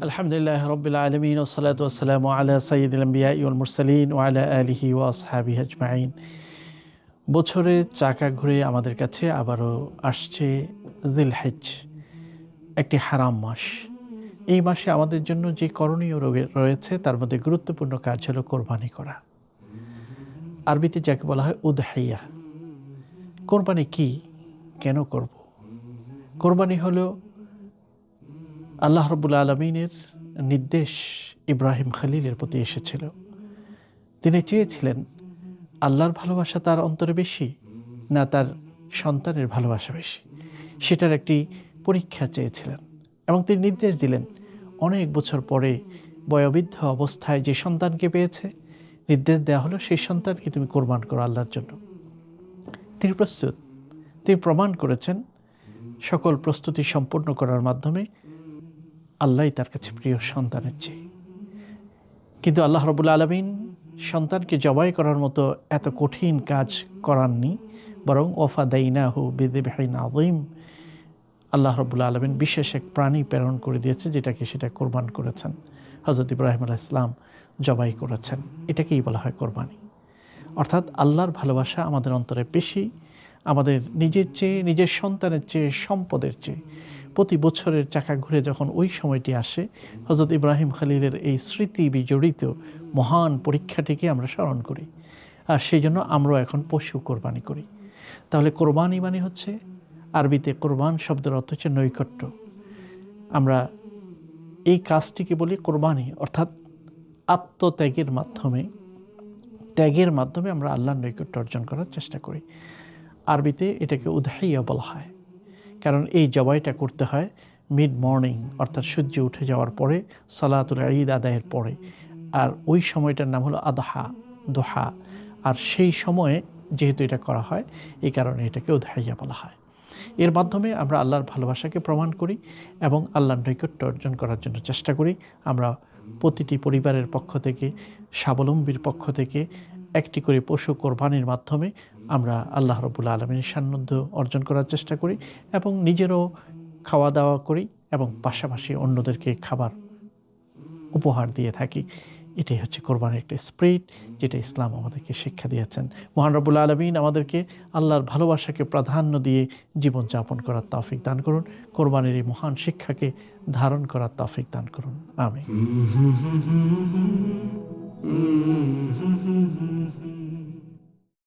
আলহামদুলিল্লাহ রাব্বিল আলামিন ওয়াসসালাতু ওয়াসসালামু আলা সাইয়্যিদিল আমবিয়াই ওয়াল মুরসালিন ওয়া আলা আলিহি ওয়া আসহাবিহি আজমাইন। বছরের চাকা ঘুরে আমাদের কাছে আবারও আসছে জিলহজ, একটি হারাম মাস। এই মাসে আমাদের জন্য যে করণীয় রয়েছে তার মধ্যে গুরুত্বপূর্ণ কাজ হলো কোরবানি করা। আরবিতে যাকে বলা হয় উদহিয়া। কোরবানি কি, কেন করব? কোরবানি হলো আল্লাহ রাব্বুল আলামিনের নির্দেশ ইব্রাহিম খলিলের প্রতি এসেছিল। তিনি চেয়েছিলেন আল্লাহর ভালোবাসা তার অন্তরে বেশি না তার সন্তানের ভালোবাসা বেশি, সেটার একটি পরীক্ষা চেয়েছিলেন। এবং তিনি নির্দেশ দিলেন, অনেক বছর পরে বয়োবৃদ্ধ অবস্থায় যে সন্তানকে পেয়েছে, নির্দেশ দেওয়া হলো সেই সন্তানকে তুমি কোরবান করো আল্লাহর জন্য। তিনি প্রস্তুত, তিনি প্রমাণ করেছেন সকল প্রস্তুতি সম্পূর্ণ করার মাধ্যমে আল্লাহই তার কাছে প্রিয় সন্তানের চেয়ে। কিন্তু আল্লাহ রাব্বুল আলামিন সন্তানকে জবাই করার মতো এত কঠিন কাজ করাননি, বরং ওয়াফাদাইনাহু বিযিবহিন আযীম, আল্লাহ রাব্বুল আলামিন বিশেষ এক প্রাণী প্রেরণ করে দিয়েছে, সেটা কোরবান করেছেন। হযরত ইব্রাহিম আলাইহিস সালাম জবাই করেছেন। এটাকেই বলা হয় কোরবানি। অর্থাৎ আল্লাহর ভালোবাসা আমাদের অন্তরে বেশি, আমাদের নিজের চেয়ে, নিজের সন্তানের চেয়ে, সম্পদের চেয়ে। প্রতি বছরের চাকা ঘুরে যখন ওই সময়টি আসে, হযরত ইব্রাহিম খলিলের এই স্মৃতি বিজড়িত মহান পরীক্ষাটিকে আমরা স্মরণ করি। আর সেই জন্য আমরাও এখন পশু কোরবানি করি। তাহলে কোরবানি মানে হচ্ছে, আরবিতে কোরবান শব্দের অর্থ হচ্ছে নৈকট্য। আমরা এই কাজটিকে বলি কোরবানি, অর্থাৎ আত্মত্যাগের মাধ্যমে আমরা আল্লাহর নৈকট্য অর্জন করার চেষ্টা করি। আরবিতে এটাকে উদহিয়া বলা হয়, কারণ এই জবাইটা করতে হয় মিড মর্নিং, অর্থাৎ সূর্য উঠে যাওয়ার পরে, সালাতুল ঈদ আদায়ের পরে। আর ওই সময়টার নাম হলো দোহা। আর সেই সময়ে যেহেতু এটা করা হয়, এই কারণে এটাকে উদহিয়া বলা হয়। এর মাধ্যমে আমরা আল্লাহর ভালোবাসাকে প্রমাণ করি এবং আল্লাহর নৈকট্য অর্জন করার জন্য চেষ্টা করি। আমরা প্রতিটি পরিবারের পক্ষ থেকে, স্বাবলম্বীর পক্ষ থেকে একটি করে পশু কোরবানির মাধ্যমে আমরা আল্লাহ রাব্বুল আলামিনের সান্নিধ্য অর্জন করার চেষ্টা করি এবং নিজেরও খাওয়া দাওয়া করি এবং পাশাপাশি অন্যদেরকে খাবার উপহার দিয়ে থাকি। এটাই হচ্ছে কোরবানির একটা স্পিরিট, যেটা ইসলাম আমাদেরকে শিক্ষা দিয়েছেন। মহান রব্বুল আলামিন আমাদেরকে আল্লাহর ভালোবাসাকে প্রাধান্য দিয়ে জীবনযাপন করার তৌফিক দান করুন। কোরবানির এই মহান শিক্ষাকে ধারণ করার তৌফিক দান করুন। আমিন।